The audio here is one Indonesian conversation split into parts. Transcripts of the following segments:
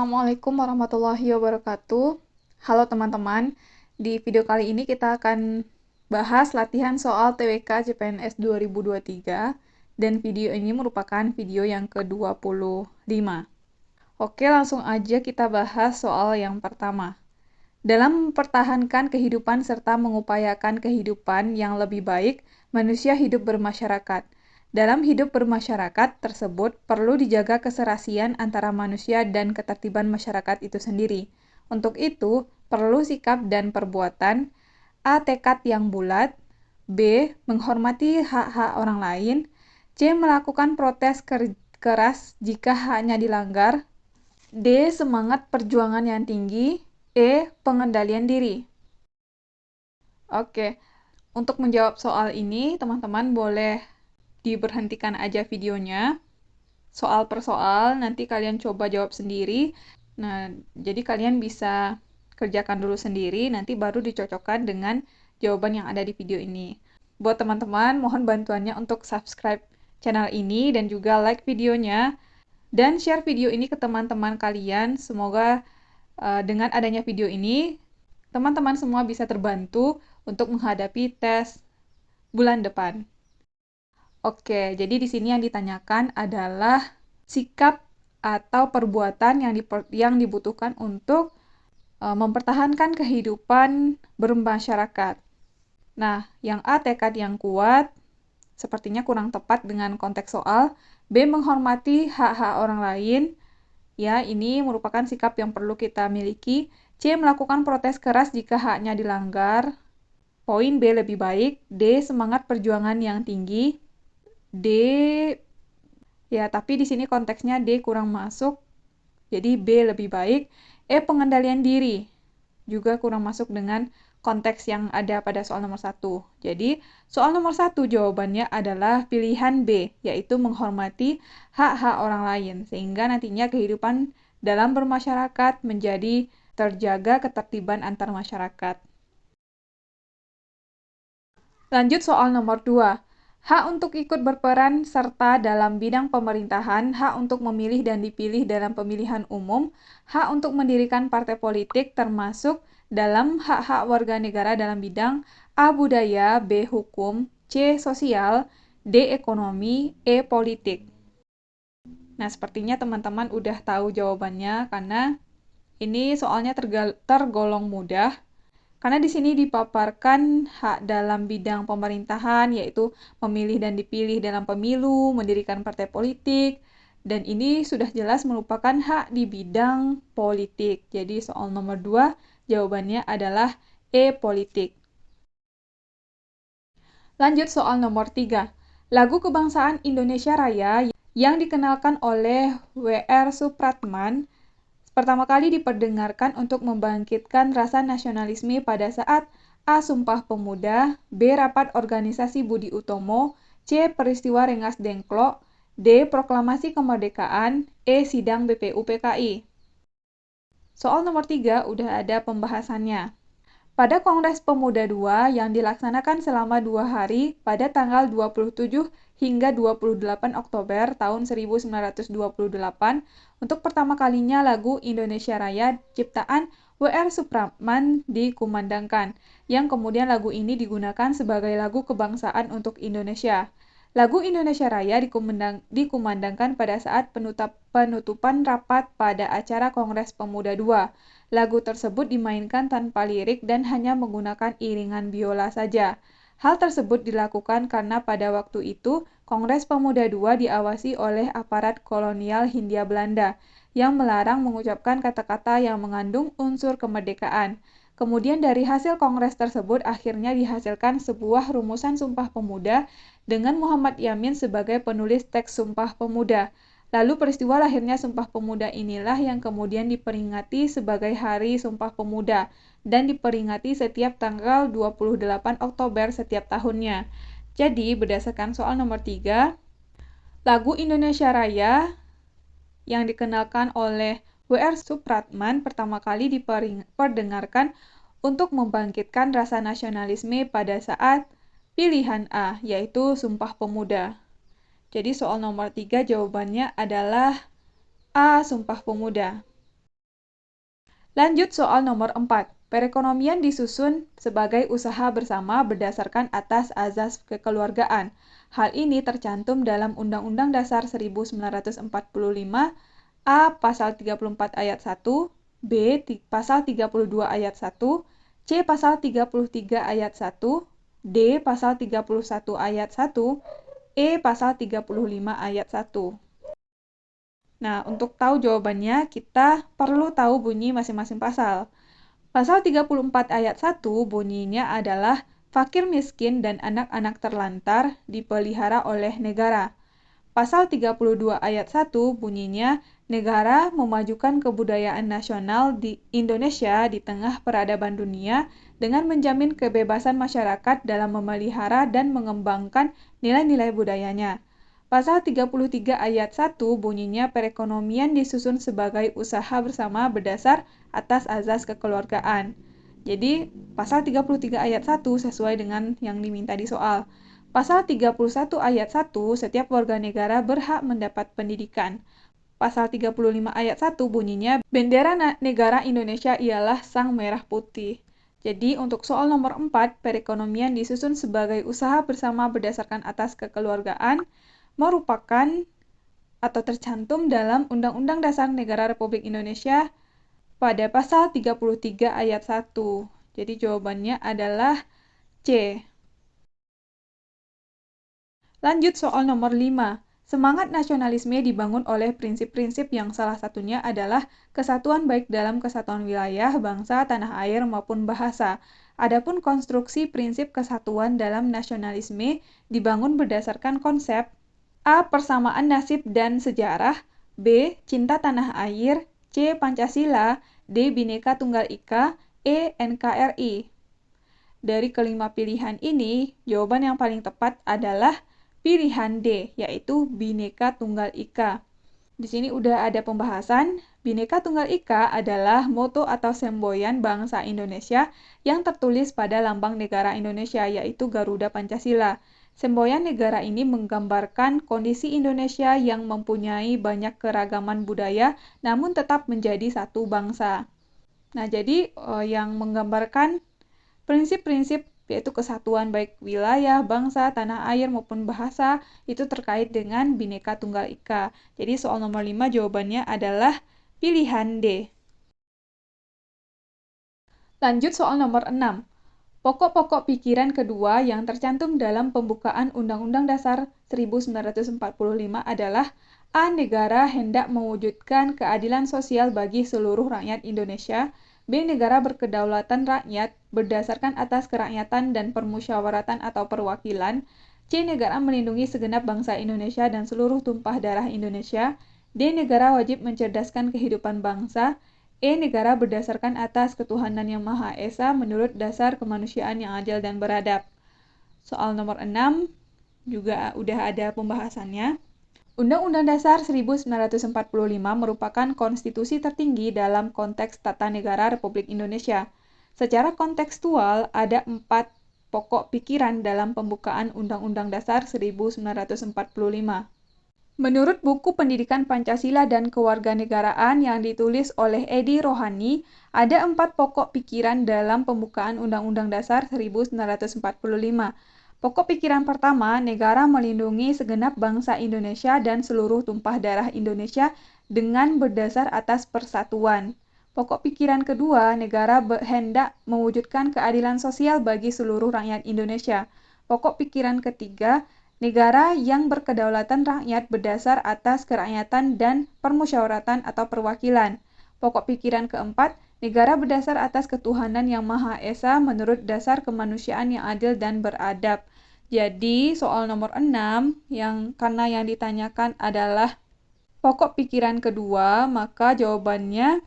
Assalamualaikum warahmatullahi wabarakatuh. Halo teman-teman, di video kali ini kita akan bahas latihan soal TWK CPNS 2023 dan video ini merupakan video yang ke-25. Oke, langsung aja kita bahas soal yang pertama. Dalam mempertahankan kehidupan serta mengupayakan kehidupan yang lebih baik, manusia hidup bermasyarakat. Dalam hidup bermasyarakat tersebut, perlu dijaga keserasian antara manusia dan ketertiban masyarakat itu sendiri. Untuk itu, perlu sikap dan perbuatan, A. Tekad yang bulat, B. Menghormati hak-hak orang lain, C. Melakukan protes keras jika haknya dilanggar, D. Semangat perjuangan yang tinggi, E. Pengendalian diri. Oke, untuk menjawab soal ini, teman-teman boleh diberhentikan aja videonya. Soal per soal, nanti kalian coba jawab sendiri. Nah, jadi kalian bisa kerjakan dulu sendiri, nanti baru dicocokkan dengan jawaban yang ada di video ini. Buat teman-teman, mohon bantuannya untuk subscribe channel ini dan juga like videonya. Dan share video ini ke teman-teman kalian. Semoga dengan adanya video ini, teman-teman semua bisa terbantu untuk menghadapi tes bulan depan. Oke, jadi di sini yang ditanyakan adalah sikap atau perbuatan yang dibutuhkan untuk mempertahankan kehidupan bermasyarakat. Nah, yang A, tekad yang kuat, sepertinya kurang tepat dengan konteks soal. B, menghormati hak-hak orang lain. Ya, ini merupakan sikap yang perlu kita miliki. C, melakukan protes keras jika haknya dilanggar. Poin B lebih baik. D, semangat perjuangan yang tinggi. D, ya tapi di sini konteksnya D kurang masuk, jadi B lebih baik. E, pengendalian diri, juga kurang masuk dengan konteks yang ada pada soal nomor 1. Jadi, soal nomor 1 jawabannya adalah pilihan B, yaitu menghormati hak-hak orang lain, sehingga nantinya kehidupan dalam bermasyarakat menjadi terjaga ketertiban antar masyarakat. Lanjut soal nomor 2. Hak untuk ikut berperan serta dalam bidang pemerintahan, hak untuk memilih dan dipilih dalam pemilihan umum, hak untuk mendirikan partai politik termasuk dalam hak-hak warga negara dalam bidang A. Budaya, B. Hukum, C. Sosial, D. Ekonomi, E. Politik. Nah, sepertinya teman-teman udah tahu jawabannya karena ini soalnya tergolong mudah. Karena di sini dipaparkan hak dalam bidang pemerintahan, yaitu memilih dan dipilih dalam pemilu, mendirikan partai politik, dan ini sudah jelas merupakan hak di bidang politik. Jadi soal nomor 2, jawabannya adalah E, politik. Lanjut soal nomor 3. Lagu Kebangsaan Indonesia Raya yang dikenalkan oleh W.R. Supratman pertama kali diperdengarkan untuk membangkitkan rasa nasionalisme pada saat A. Sumpah Pemuda, B. Rapat Organisasi Budi Utomo, C. Peristiwa Rengas Dengklok, D. Proklamasi Kemerdekaan, E. Sidang BPUPKI. Soal nomor 3 udah ada pembahasannya. Pada Kongres Pemuda II yang dilaksanakan selama 2 hari pada tanggal 27 hingga 28 Oktober tahun 1928, untuk pertama kalinya lagu Indonesia Raya ciptaan W.R. Supratman dikumandangkan, yang kemudian lagu ini digunakan sebagai lagu kebangsaan untuk Indonesia. Lagu Indonesia Raya dikumandangkan pada saat penutupan rapat pada acara Kongres Pemuda II. Lagu tersebut dimainkan tanpa lirik dan hanya menggunakan iringan biola saja. Hal tersebut dilakukan karena pada waktu itu Kongres Pemuda II diawasi oleh aparat kolonial Hindia Belanda yang melarang mengucapkan kata-kata yang mengandung unsur kemerdekaan. Kemudian dari hasil kongres tersebut akhirnya dihasilkan sebuah rumusan Sumpah Pemuda dengan Muhammad Yamin sebagai penulis teks Sumpah Pemuda. Lalu peristiwa lahirnya Sumpah Pemuda inilah yang kemudian diperingati sebagai Hari Sumpah Pemuda dan diperingati setiap tanggal 28 Oktober setiap tahunnya. Jadi, berdasarkan soal nomor 3, lagu Indonesia Raya yang dikenalkan oleh W.R. Supratman pertama kali diperdengarkan untuk membangkitkan rasa nasionalisme pada saat pilihan A, yaitu Sumpah Pemuda. Jadi soal nomor 3 jawabannya adalah A. Sumpah Pemuda. Lanjut soal nomor 4. Perekonomian disusun sebagai usaha bersama berdasarkan atas azas kekeluargaan. Hal ini tercantum dalam Undang-Undang Dasar 1945, A. Pasal 34 ayat 1, B. Pasal 32 ayat 1, C. Pasal 33 ayat 1, D. Pasal 31 ayat 1, E. Pasal 35 ayat 1. Nah, untuk tahu jawabannya, kita perlu tahu bunyi masing-masing pasal. Pasal 34 ayat 1 bunyinya adalah fakir miskin dan anak-anak terlantar dipelihara oleh negara. Pasal 32 ayat 1 bunyinya negara memajukan kebudayaan nasional di Indonesia di tengah peradaban dunia dengan menjamin kebebasan masyarakat dalam memelihara dan mengembangkan nilai-nilai budayanya. Pasal 33 ayat 1 bunyinya perekonomian disusun sebagai usaha bersama berdasar atas azas kekeluargaan. Jadi, pasal 33 ayat 1 sesuai dengan yang diminta di soal. Pasal 31 ayat 1, setiap warga negara berhak mendapat pendidikan. Pasal 35 ayat 1 bunyinya, bendera negara Indonesia ialah sang merah putih. Jadi, untuk soal nomor 4, perekonomian disusun sebagai usaha bersama berdasarkan atas kekeluargaan, merupakan atau tercantum dalam Undang-Undang Dasar Negara Republik Indonesia pada pasal 33 ayat 1. Jadi jawabannya adalah C. Lanjut soal nomor 5. Semangat nasionalisme dibangun oleh prinsip-prinsip yang salah satunya adalah kesatuan baik dalam kesatuan wilayah, bangsa, tanah air, maupun bahasa. Adapun konstruksi prinsip kesatuan dalam nasionalisme dibangun berdasarkan konsep A. Persamaan nasib dan sejarah, B. Cinta tanah air, C. Pancasila, D. Bhinneka Tunggal Ika, E. NKRI. Dari kelima pilihan ini, jawaban yang paling tepat adalah pilihan D, yaitu Bhinneka Tunggal Ika. Di sini udah ada pembahasan. Bhinneka Tunggal Ika adalah moto atau semboyan bangsa Indonesia yang tertulis pada lambang negara Indonesia, yaitu Garuda Pancasila. Semboyan negara ini menggambarkan kondisi Indonesia yang mempunyai banyak keragaman budaya, namun tetap menjadi satu bangsa. Nah, jadi yang menggambarkan prinsip-prinsip yaitu kesatuan baik wilayah, bangsa, tanah air, maupun bahasa, itu terkait dengan Bhinneka Tunggal Ika. Jadi soal nomor 5 jawabannya adalah pilihan D. Lanjut soal nomor 6. Pokok-pokok pikiran kedua yang tercantum dalam pembukaan Undang-Undang Dasar 1945 adalah A. Negara hendak mewujudkan keadilan sosial bagi seluruh rakyat Indonesia. B. Negara berkedaulatan rakyat berdasarkan atas kerakyatan dan permusyawaratan atau perwakilan. C. Negara melindungi segenap bangsa Indonesia dan seluruh tumpah darah Indonesia. D. Negara wajib mencerdaskan kehidupan bangsa. E. Negara berdasarkan atas ketuhanan yang Maha Esa menurut dasar kemanusiaan yang adil dan beradab. Soal nomor 6 juga udah ada pembahasannya. Undang-Undang Dasar 1945 merupakan konstitusi tertinggi dalam konteks tata negara Republik Indonesia. Secara kontekstual, ada 4 pokok pikiran dalam pembukaan Undang-Undang Dasar 1945. Menurut buku Pendidikan Pancasila dan Kewarganegaraan yang ditulis oleh Edi Rohani, ada 4 pokok pikiran dalam pembukaan Undang-Undang Dasar 1945. Pokok pikiran pertama, negara melindungi segenap bangsa Indonesia dan seluruh tumpah darah Indonesia dengan berdasar atas persatuan. Pokok pikiran kedua, negara hendak mewujudkan keadilan sosial bagi seluruh rakyat Indonesia. Pokok pikiran ketiga, negara yang berkedaulatan rakyat berdasar atas kerakyatan dan permusyawaratan atau perwakilan. Pokok pikiran keempat, negara berdasar atas ketuhanan yang Maha Esa menurut dasar kemanusiaan yang adil dan beradab. Jadi, soal nomor 6, karena yang ditanyakan adalah pokok pikiran kedua, maka jawabannya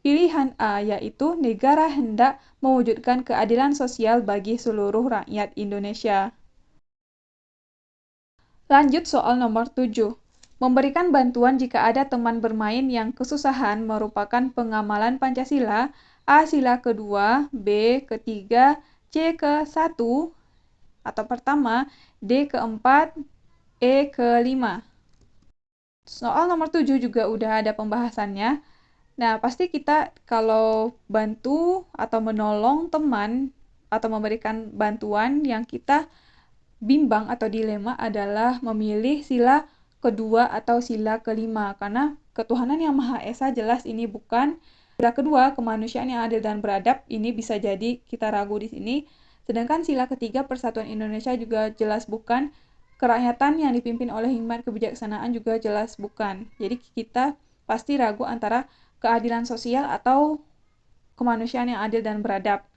pilihan A, yaitu negara hendak mewujudkan keadilan sosial bagi seluruh rakyat Indonesia. Lanjut soal nomor 7. Memberikan bantuan jika ada teman bermain yang kesusahan merupakan pengamalan Pancasila. A. Sila kedua, B. Ketiga, C. Ke-1 atau pertama, D. Keempat, E. Kelima. Soal nomor 7 juga udah ada pembahasannya. Nah, pasti kita kalau bantu atau menolong teman atau memberikan bantuan yang kita bimbang atau dilema adalah memilih sila kedua atau sila kelima. Karena ketuhanan yang Maha Esa jelas ini bukan. Sila kedua, kemanusiaan yang adil dan beradab, ini bisa jadi kita ragu di sini. Sedangkan sila ketiga, persatuan Indonesia juga jelas bukan. Kerakyatan yang dipimpin oleh hikmat kebijaksanaan juga jelas bukan. Jadi kita pasti ragu antara keadilan sosial atau kemanusiaan yang adil dan beradab.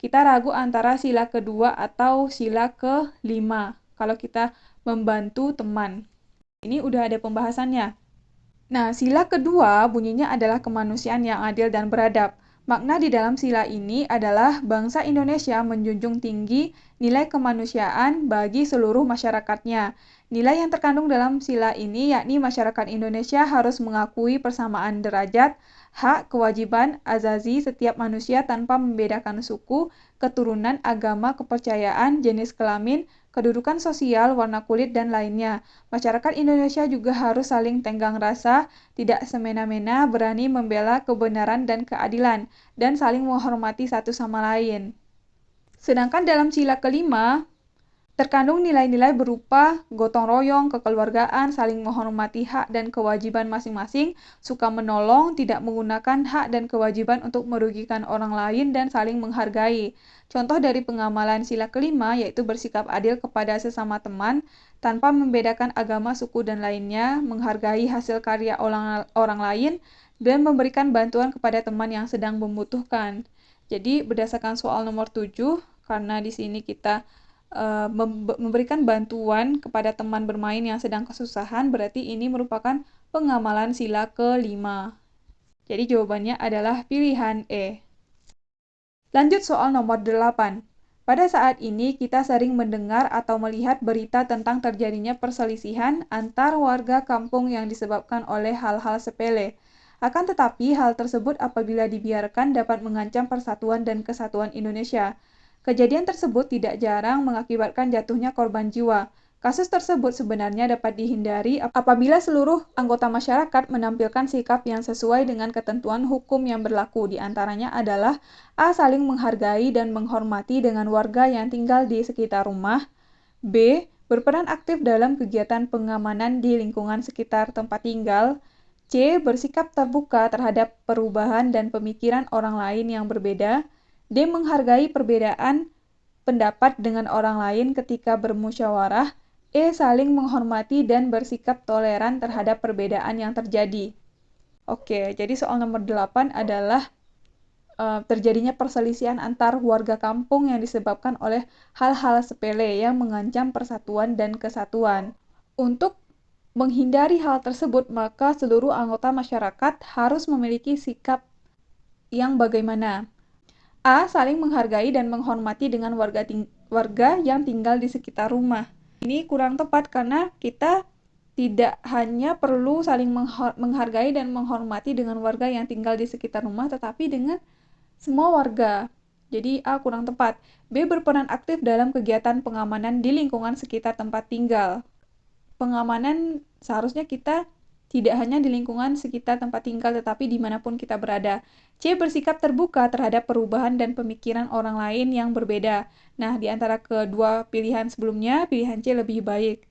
Kita ragu antara sila kedua atau sila kelima kalau kita membantu teman. Ini udah ada pembahasannya. Nah, sila kedua bunyinya adalah kemanusiaan yang adil dan beradab. Makna di dalam sila ini adalah bangsa Indonesia menjunjung tinggi nilai kemanusiaan bagi seluruh masyarakatnya. Nilai yang terkandung dalam sila ini yakni masyarakat Indonesia harus mengakui persamaan derajat, hak, kewajiban, azazi setiap manusia tanpa membedakan suku, keturunan, agama, kepercayaan, jenis kelamin, kedudukan sosial, warna kulit, dan lainnya. Masyarakat Indonesia juga harus saling tenggang rasa, tidak semena-mena, berani membela kebenaran dan keadilan, dan saling menghormati satu sama lain. Sedangkan dalam sila kelima, terkandung nilai-nilai berupa gotong royong, kekeluargaan, saling menghormati hak dan kewajiban masing-masing, suka menolong, tidak menggunakan hak dan kewajiban untuk merugikan orang lain, dan saling menghargai. Contoh dari pengamalan sila kelima yaitu bersikap adil kepada sesama teman, tanpa membedakan agama, suku, dan lainnya, menghargai hasil karya orang lain, dan memberikan bantuan kepada teman yang sedang membutuhkan. Jadi berdasarkan soal nomor 7, karena di sini kita memberikan bantuan kepada teman bermain yang sedang kesusahan, berarti ini merupakan pengamalan sila kelima. Jadi jawabannya adalah pilihan E. Lanjut soal nomor 8. Pada saat ini kita sering mendengar atau melihat berita tentang terjadinya perselisihan antar warga kampung yang disebabkan oleh hal-hal sepele. Akan tetapi hal tersebut apabila dibiarkan dapat mengancam persatuan dan kesatuan Indonesia. Kejadian tersebut tidak jarang mengakibatkan jatuhnya korban jiwa. Kasus tersebut sebenarnya dapat dihindari apabila seluruh anggota masyarakat menampilkan sikap yang sesuai dengan ketentuan hukum yang berlaku. Di antaranya adalah A. Saling menghargai dan menghormati dengan warga yang tinggal di sekitar rumah. B. Berperan aktif dalam kegiatan pengamanan di lingkungan sekitar tempat tinggal. C. Bersikap terbuka terhadap perubahan dan pemikiran orang lain yang berbeda. D. Menghargai perbedaan pendapat dengan orang lain ketika bermusyawarah. E. Saling menghormati dan bersikap toleran terhadap perbedaan yang terjadi. Oke, jadi soal nomor 8 adalah terjadinya perselisihan antar warga kampung yang disebabkan oleh hal-hal sepele yang mengancam persatuan dan kesatuan. Untuk menghindari hal tersebut, maka seluruh anggota masyarakat harus memiliki sikap yang bagaimana? A. Saling menghargai dan menghormati dengan warga yang tinggal di sekitar rumah. Ini kurang tepat karena kita tidak hanya perlu saling menghargai dan menghormati dengan warga yang tinggal di sekitar rumah, tetapi dengan semua warga. Jadi A kurang tepat. B. Berperan aktif dalam kegiatan pengamanan di lingkungan sekitar tempat tinggal. Pengamanan seharusnya kita tidak hanya di lingkungan sekitar tempat tinggal, tetapi dimanapun kita berada. C. Bersikap terbuka terhadap perubahan dan pemikiran orang lain yang berbeda. Nah, di antara kedua pilihan sebelumnya, pilihan C lebih baik.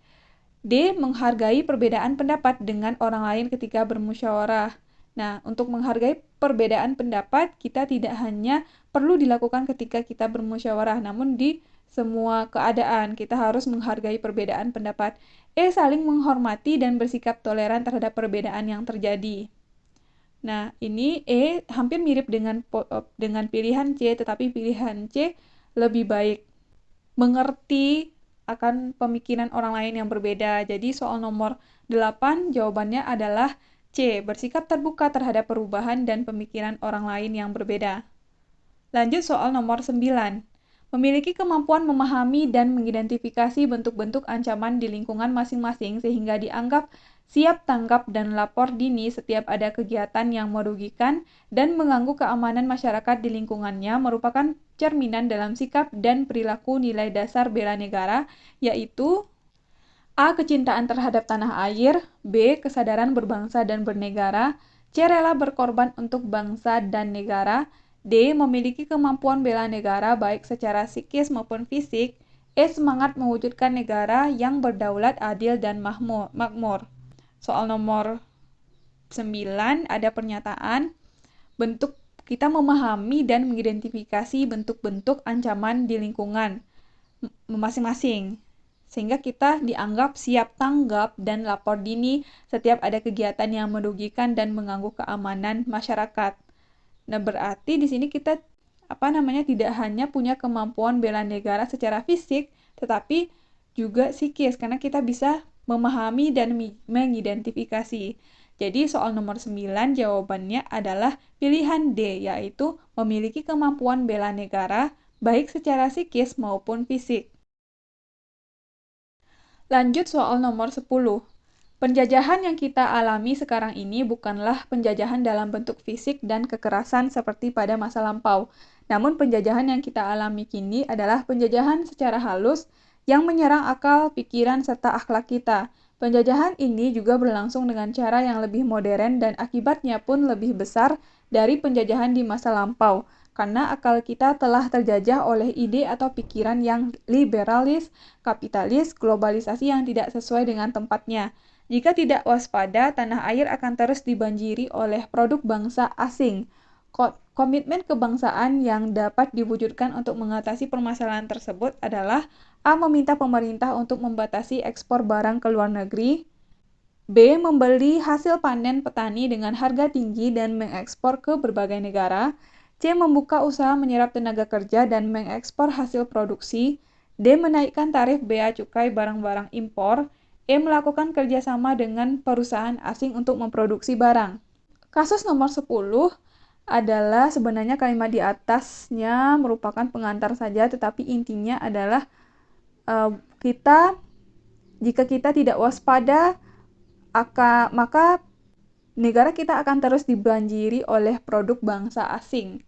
D. Menghargai perbedaan pendapat dengan orang lain ketika bermusyawarah. Nah, untuk menghargai perbedaan pendapat, kita tidak hanya perlu dilakukan ketika kita bermusyawarah, namun di semua keadaan kita harus menghargai perbedaan pendapat. E. Saling menghormati dan bersikap toleran terhadap perbedaan yang terjadi. Nah, ini E hampir mirip dengan pilihan C, tetapi pilihan C lebih baik. Mengerti akan pemikiran orang lain yang berbeda. Jadi soal nomor 8 jawabannya adalah C. Bersikap terbuka terhadap perubahan dan pemikiran orang lain yang berbeda. Lanjut soal nomor 9. Memiliki kemampuan memahami dan mengidentifikasi bentuk-bentuk ancaman di lingkungan masing-masing sehingga dianggap siap tanggap dan lapor dini setiap ada kegiatan yang merugikan dan mengganggu keamanan masyarakat di lingkungannya merupakan cerminan dalam sikap dan perilaku nilai dasar bela negara, yaitu A. Kecintaan terhadap tanah air, B. Kesadaran berbangsa dan bernegara, C. Rela berkorban untuk bangsa dan negara. D. Memiliki kemampuan bela negara baik secara psikis maupun fisik. E. Semangat mewujudkan negara yang berdaulat, adil, dan makmur. Soal nomor 9 ada pernyataan bentuk kita memahami dan mengidentifikasi bentuk-bentuk ancaman di lingkungan masing-masing, sehingga kita dianggap siap tanggap dan lapor dini setiap ada kegiatan yang merugikan dan mengganggu keamanan masyarakat. Nah, berarti di sini kita tidak hanya punya kemampuan bela negara secara fisik, tetapi juga psikis, karena kita bisa memahami dan mengidentifikasi. Jadi soal nomor 9 jawabannya adalah pilihan D, yaitu memiliki kemampuan bela negara baik secara psikis maupun fisik. Lanjut soal nomor 10. Penjajahan yang kita alami sekarang ini bukanlah penjajahan dalam bentuk fisik dan kekerasan seperti pada masa lampau. Namun penjajahan yang kita alami kini adalah penjajahan secara halus yang menyerang akal, pikiran, serta akhlak kita. Penjajahan ini juga berlangsung dengan cara yang lebih modern dan akibatnya pun lebih besar dari penjajahan di masa lampau, karena akal kita telah terjajah oleh ide atau pikiran yang liberalis, kapitalis, globalisasi yang tidak sesuai dengan tempatnya. Jika tidak waspada, tanah air akan terus dibanjiri oleh produk bangsa asing. Komitmen kebangsaan yang dapat diwujudkan untuk mengatasi permasalahan tersebut adalah A. Meminta pemerintah untuk membatasi ekspor barang ke luar negeri. B. Membeli hasil panen petani dengan harga tinggi dan mengekspor ke berbagai negara. C. Membuka usaha menyerap tenaga kerja dan mengekspor hasil produksi. D. Menaikkan tarif bea cukai barang-barang impor. E. Melakukan kerjasama dengan perusahaan asing untuk memproduksi barang. Kasus nomor 10 adalah sebenarnya kalimat di atasnya merupakan pengantar saja, tetapi intinya adalah jika kita tidak waspada, maka negara kita akan terus dibanjiri oleh produk bangsa asing.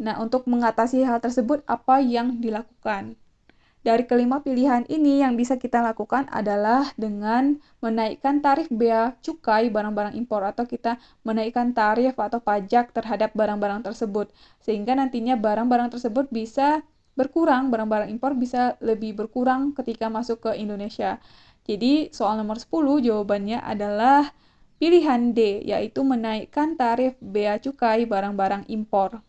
Nah, untuk mengatasi hal tersebut, apa yang dilakukan? Dari kelima pilihan ini, yang bisa kita lakukan adalah dengan menaikkan tarif bea cukai barang-barang impor, atau kita menaikkan tarif atau pajak terhadap barang-barang tersebut, sehingga nantinya barang-barang tersebut bisa berkurang, barang-barang impor bisa lebih berkurang ketika masuk ke Indonesia. Jadi, soal nomor 10 jawabannya adalah pilihan D, yaitu menaikkan tarif bea cukai barang-barang impor.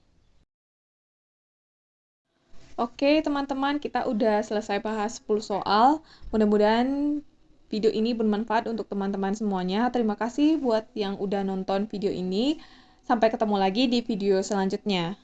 Oke, teman-teman, kita udah selesai bahas 10 soal. Mudah-mudahan video ini bermanfaat untuk teman-teman semuanya. Terima kasih buat yang udah nonton video ini. Sampai ketemu lagi di video selanjutnya.